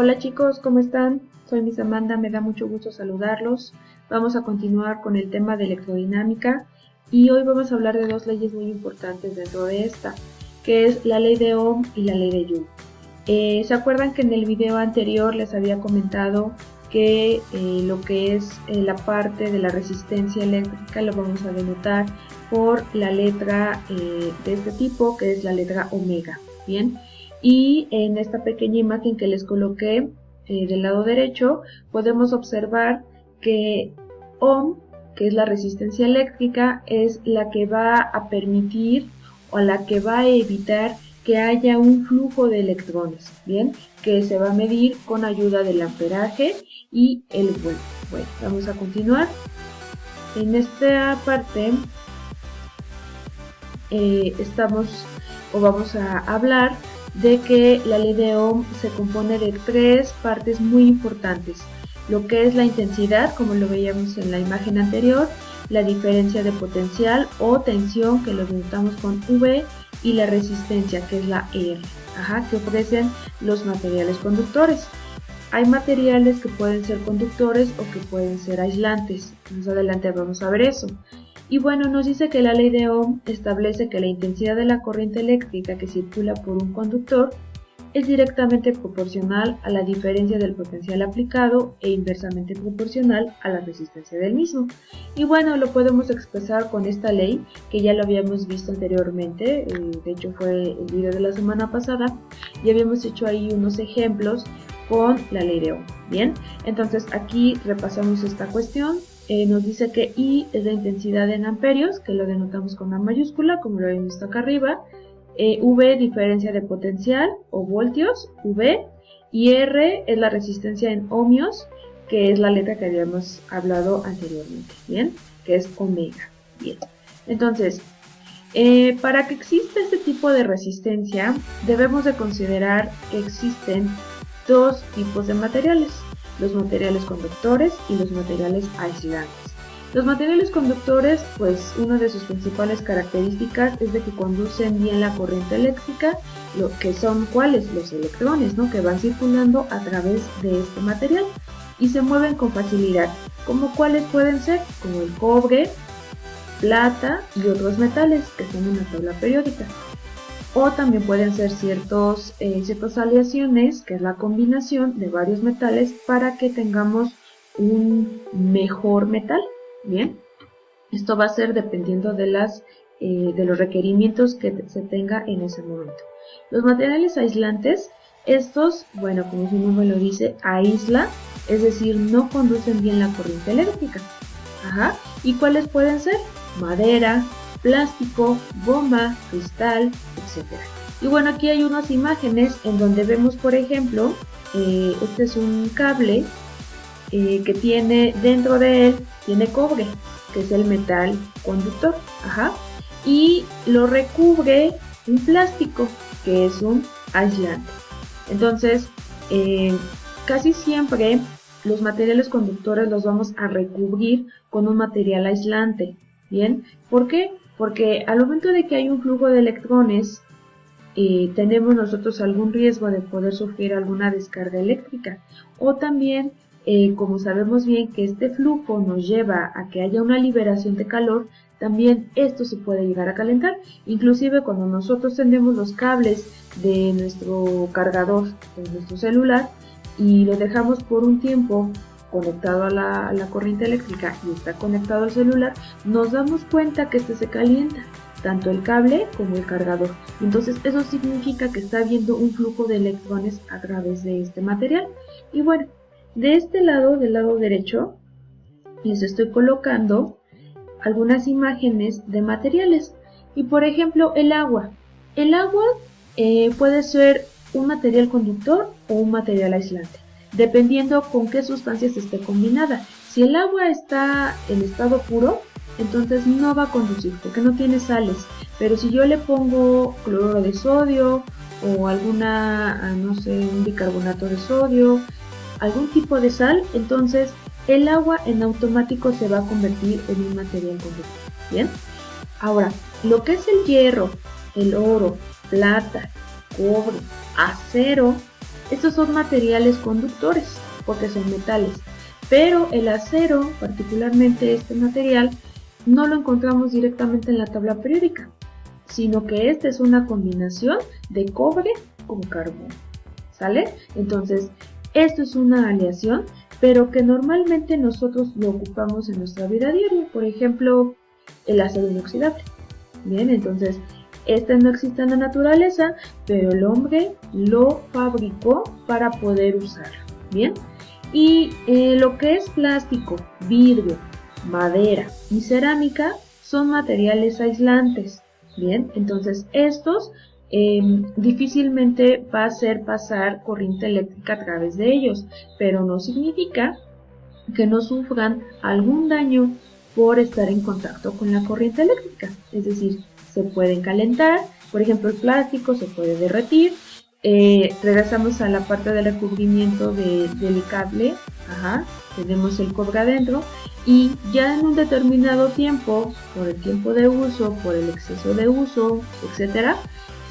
Hola chicos, ¿cómo están? Soy Miss Amanda, me da mucho gusto saludarlos. Vamos a continuar con el tema de electrodinámica y hoy vamos a hablar de dos leyes muy importantes dentro de esta, que es la ley de Ohm y la ley de Joule. ¿Se acuerdan que en el video anterior les había comentado que lo que es la parte de la resistencia eléctrica lo vamos a denotar por la letra de este tipo, que es la letra omega? Bien, y en esta pequeña imagen que les coloqué del lado derecho podemos observar que Ohm, que es la resistencia eléctrica, es la que va a permitir o la que va a evitar que haya un flujo de electrones, bien, que se va a medir con ayuda del amperaje y el volt. Bueno, vamos a continuar. En esta parte vamos a hablar de que la ley de Ohm se compone de tres partes muy importantes: lo que es la intensidad, como lo veíamos en la imagen anterior, la diferencia de potencial o tensión, que lo denotamos con V, y la resistencia, que es la R, que ofrecen los materiales conductores. Hay materiales que pueden ser conductores o que pueden ser aislantes. Más adelante vamos a ver eso. Y bueno, nos dice que la ley de Ohm establece que la intensidad de la corriente eléctrica que circula por un conductor es directamente proporcional a la diferencia del potencial aplicado e inversamente proporcional a la resistencia del mismo. Y bueno, lo podemos expresar con esta ley, que ya lo habíamos visto anteriormente, de hecho fue el video de la semana pasada, y habíamos hecho ahí unos ejemplos con la ley de Ohm. Bien, entonces aquí repasamos esta cuestión. Nos dice que I es la intensidad en amperios, que lo denotamos con una mayúscula, como lo habíamos visto acá arriba. V, diferencia de potencial o voltios, V, y R es la resistencia en ohmios, que es la letra que habíamos hablado anteriormente, bien, que es omega. Bien, entonces, para que exista este tipo de resistencia, debemos de considerar que existen dos tipos de materiales: los materiales conductores y los materiales aislantes. Los materiales conductores, pues una de sus principales características es de que conducen bien la corriente eléctrica, lo que son ¿cuáles? Los electrones, ¿no?, que van circulando a través de este material y se mueven con facilidad. ¿Como cuáles pueden ser? Como el cobre, plata y otros metales que son una tabla periódica. O también pueden ser ciertas aleaciones, que es la combinación de varios metales para que tengamos un mejor metal. Bien, esto va a ser dependiendo de los requerimientos que se tenga en ese momento. Los materiales aislantes, estos, bueno, como su nombre lo dice, aísla, es decir, no conducen bien la corriente eléctrica. ¿Y cuáles pueden ser? Madera, plástico, goma, cristal, etc. Y bueno, aquí hay unas imágenes en donde vemos, por ejemplo, este es un cable que tiene dentro de él, tiene cobre, que es el metal conductor, y lo recubre un plástico, que es un aislante. Entonces, casi siempre los materiales conductores los vamos a recubrir con un material aislante. Bien, ¿por qué? Porque al momento de que hay un flujo de electrones, tenemos nosotros algún riesgo de poder sufrir alguna descarga eléctrica, o también como sabemos bien que este flujo nos lleva a que haya una liberación de calor, también esto se puede llegar a calentar. Inclusive cuando nosotros tenemos los cables de nuestro cargador, de nuestro celular, y lo dejamos por un tiempo conectado a la corriente eléctrica y está conectado al celular, nos damos cuenta que este se calienta, tanto el cable como el cargador. Entonces eso significa que está habiendo un flujo de electrones a través de este material. Y bueno, de este lado, del lado derecho, les estoy colocando algunas imágenes de materiales. Y por ejemplo, el agua. El agua puede ser un material conductor o un material aislante, dependiendo con qué sustancias esté combinada. Si el agua está en estado puro, entonces no va a conducir porque no tiene sales. Pero si yo le pongo cloruro de sodio o alguna, no sé, un bicarbonato de sodio, algún tipo de sal, entonces el agua en automático se va a convertir en un material conductor. Bien, ahora lo que es el hierro, el oro, plata, cobre, acero, Estos son materiales conductores porque son metales, pero el acero, particularmente este material, no lo encontramos directamente en la tabla periódica, sino que esta es una combinación de cobre con carbón, ¿sale? Entonces, esto es una aleación, pero que normalmente nosotros lo ocupamos en nuestra vida diaria, por ejemplo, el acero inoxidable. Bien, entonces, este no existe en la naturaleza, pero el hombre lo fabricó para poder usarlo, ¿bien? Y lo que es plástico, vidrio, madera y cerámica son materiales aislantes, ¿bien? Entonces, estos difícilmente va a hacer pasar corriente eléctrica a través de ellos, pero no significa que no sufran algún daño por estar en contacto con la corriente eléctrica, es decir, se pueden calentar, por ejemplo el plástico se puede derretir. Regresamos a la parte del recubrimiento del cable, tenemos el cobre adentro y ya en un determinado tiempo, por el tiempo de uso, por el exceso de uso, etcétera,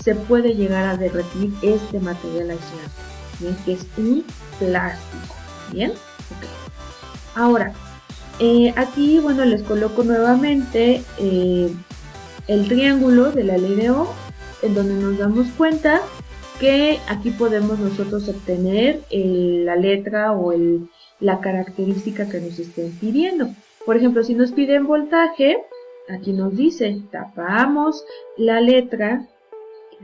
se puede llegar a derretir este material aislante, ¿bien? Que es un plástico, ¿bien? Okay. Ahora, aquí, bueno, les coloco nuevamente el triángulo de la ley de Ohm, en donde nos damos cuenta que aquí podemos nosotros obtener la letra o la característica que nos estén pidiendo. Por ejemplo, si nos piden voltaje, aquí nos dice, tapamos la letra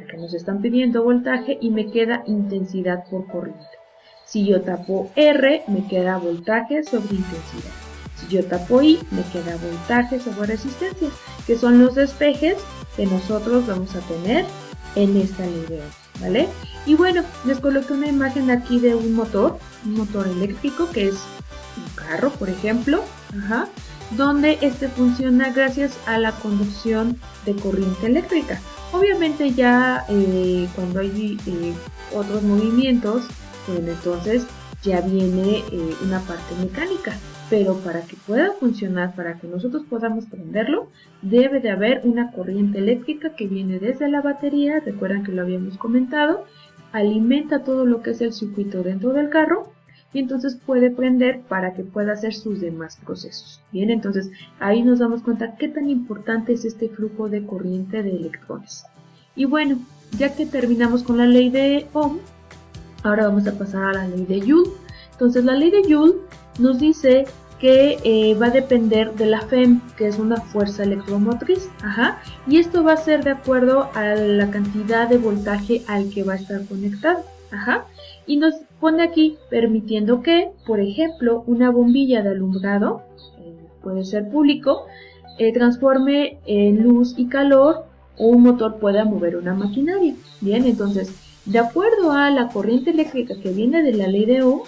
que nos están pidiendo voltaje y me queda intensidad por corriente. Si yo tapo R, me queda voltaje sobre intensidad. Si yo tapo I, me queda voltaje sobre resistencia, que son los despejes que nosotros vamos a tener en esta ley de Ohm, ¿vale? Y bueno, les coloqué una imagen aquí de un motor eléctrico que es un carro, por ejemplo, donde este funciona gracias a la conducción de corriente eléctrica. Obviamente ya cuando hay otros movimientos, pues entonces ya viene una parte mecánica, pero para que pueda funcionar, para que nosotros podamos prenderlo, debe de haber una corriente eléctrica que viene desde la batería, recuerdan que lo habíamos comentado, alimenta todo lo que es el circuito dentro del carro y entonces puede prender para que pueda hacer sus demás procesos. Bien, entonces ahí nos damos cuenta qué tan importante es este flujo de corriente de electrones. Y bueno, ya que terminamos con la ley de Ohm, ahora vamos a pasar a la ley de Joule. Entonces la ley de Joule nos dice que va a depender de la FEM, que es una fuerza electromotriz, y esto va a ser de acuerdo a la cantidad de voltaje al que va a estar conectado, y nos pone aquí permitiendo que, por ejemplo, una bombilla de alumbrado, puede ser público, transforme en luz y calor, o un motor pueda mover una maquinaria. Bien, entonces, de acuerdo a la corriente eléctrica que viene de la ley de Ohm,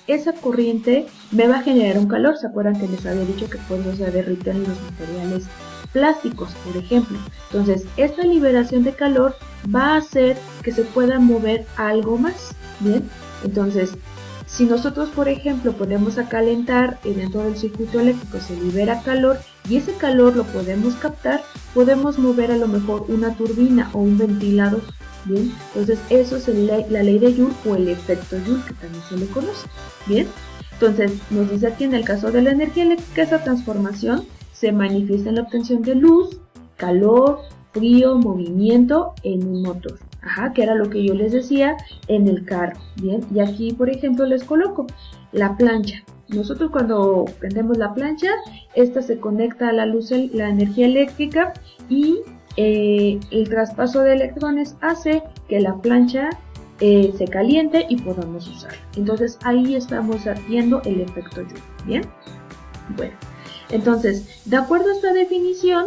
esa corriente me va a generar un calor. ¿Se acuerdan que les había dicho que por eso se derriten los materiales plásticos, por ejemplo? Entonces, esta liberación de calor va a hacer que se pueda mover algo más. Bien, entonces, si nosotros, por ejemplo, ponemos a calentar dentro del circuito eléctrico, se libera calor y ese calor lo podemos captar, podemos mover a lo mejor una turbina o un ventilador. Bien, entonces eso es la ley de Joule o el efecto Joule, que también se le conoce. Bien, entonces nos dice aquí en el caso de la energía eléctrica, esa transformación se manifiesta en la obtención de luz, calor, frío, movimiento en un motor. Que era lo que yo les decía en el carro. Bien, y aquí por ejemplo les coloco la plancha. Nosotros cuando prendemos la plancha, esta se conecta a la luz, la energía eléctrica, y el traspaso de electrones hace que la plancha se caliente y podamos usarla. Entonces ahí estamos viendo el efecto Joule. Bien, bueno, entonces de acuerdo a esta definición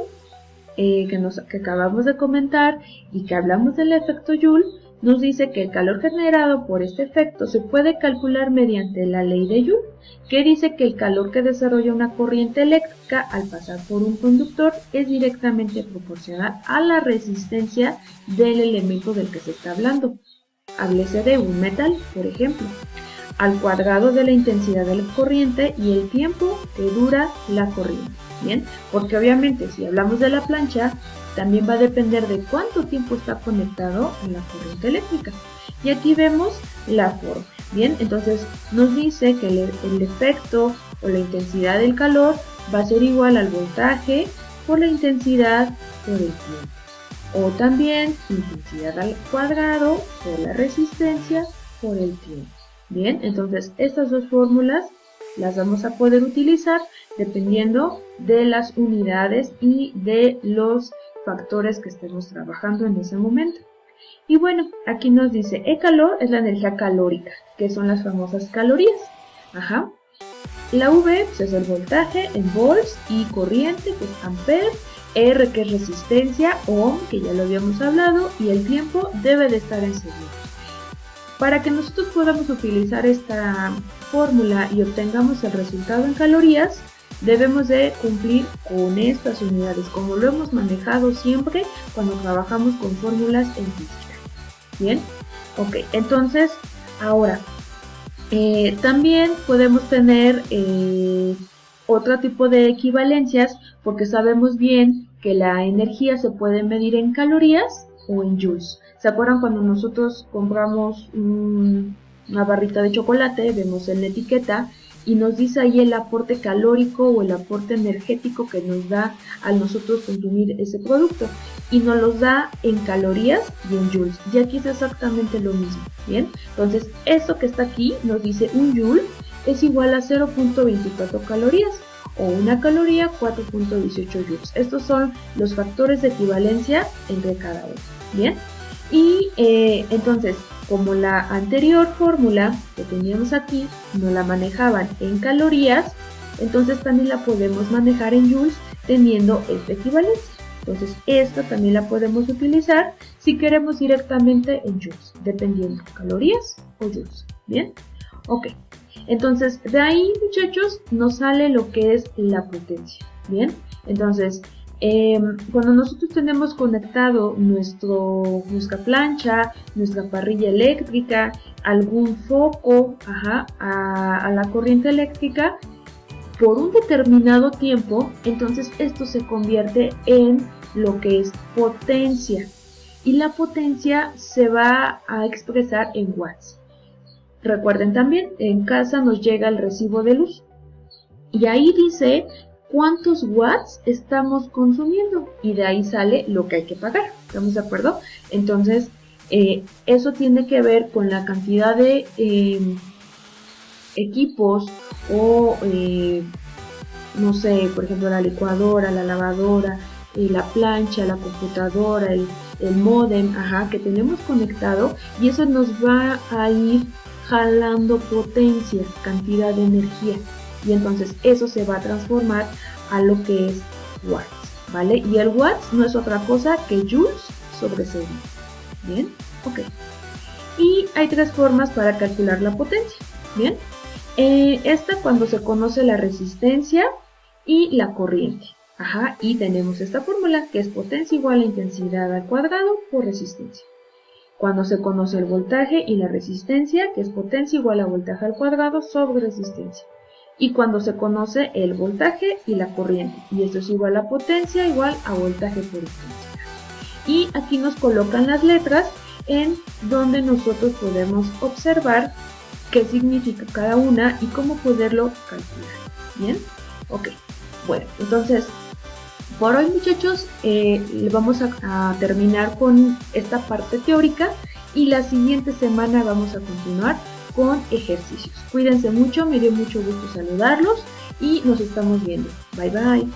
que acabamos de comentar y que hablamos del efecto Joule, nos dice que el calor generado por este efecto se puede calcular mediante la ley de Joule, que dice que el calor que desarrolla una corriente eléctrica al pasar por un conductor es directamente proporcional a la resistencia del elemento del que se está hablando. Háblese de un metal, por ejemplo, al cuadrado de la intensidad de la corriente y el tiempo que dura la corriente. Bien, porque obviamente si hablamos de la plancha, también va a depender de cuánto tiempo está conectado a la corriente eléctrica. Y aquí vemos la forma. Bien, entonces nos dice que el efecto o la intensidad del calor va a ser igual al voltaje por la intensidad por el tiempo. O también intensidad al cuadrado por la resistencia por el tiempo. Bien, entonces estas dos fórmulas las vamos a poder utilizar dependiendo de las unidades y de los factores que estemos trabajando en ese momento. Y bueno, aquí nos dice, el calor es la energía calórica, que son las famosas calorías. Ajá. La V pues, es el voltaje en volts y corriente, que es ampere, R que es resistencia, ohm, que ya lo habíamos hablado, y el tiempo debe de estar en segundos. Para que nosotros podamos utilizar esta fórmula y obtengamos el resultado en calorías, debemos de cumplir con estas unidades, como lo hemos manejado siempre cuando trabajamos con fórmulas en física. Bien, ok, entonces ahora también podemos tener otro tipo de equivalencias porque sabemos bien que la energía se puede medir en calorías o en joules. ¿Se acuerdan cuando nosotros compramos una barrita de chocolate? Vemos en la etiqueta y nos dice ahí el aporte calórico o el aporte energético que nos da al nosotros consumir ese producto. Y nos los da en calorías y en joules. Y aquí es exactamente lo mismo. Bien, entonces esto que está aquí nos dice un joule es igual a 0.24 calorías. O una caloría 4.18 joules. Estos son los factores de equivalencia entre cada uno. Bien, y entonces como la anterior fórmula que teníamos aquí no la manejaban en calorías, entonces también la podemos manejar en joules teniendo esta equivalencia. Entonces esta también la podemos utilizar si queremos directamente en joules, dependiendo calorías o joules. Bien, ok. Entonces, de ahí, muchachos, nos sale lo que es la potencia. Bien, entonces, cuando nosotros tenemos conectado nuestra plancha, nuestra parrilla eléctrica, algún foco a la corriente eléctrica, por un determinado tiempo, entonces esto se convierte en lo que es potencia. Y la potencia se va a expresar en watts. Recuerden también, en casa nos llega el recibo de luz y ahí dice cuántos watts estamos consumiendo y de ahí sale lo que hay que pagar. ¿Estamos de acuerdo? Entonces, eso tiene que ver con la cantidad de equipos o, no sé, por ejemplo, la licuadora, la lavadora, la plancha, la computadora, el módem, que tenemos conectado y eso nos va a ir jalando potencia, cantidad de energía y entonces eso se va a transformar a lo que es watts, ¿vale? Y el watts no es otra cosa que joules sobre segundo. Bien, ok. Y hay tres formas para calcular la potencia. Bien, esta cuando se conoce la resistencia y la corriente. Y tenemos esta fórmula que es potencia igual a intensidad al cuadrado por resistencia. Cuando se conoce el voltaje y la resistencia, que es potencia igual a voltaje al cuadrado sobre resistencia. Y cuando se conoce el voltaje y la corriente, y esto es igual a potencia igual a voltaje por intensidad. Y aquí nos colocan las letras en donde nosotros podemos observar qué significa cada una y cómo poderlo calcular. ¿Bien? Ok. Bueno, entonces, por hoy, muchachos, vamos a terminar con esta parte teórica y la siguiente semana vamos a continuar con ejercicios. Cuídense mucho, me dio mucho gusto saludarlos y nos estamos viendo. Bye bye.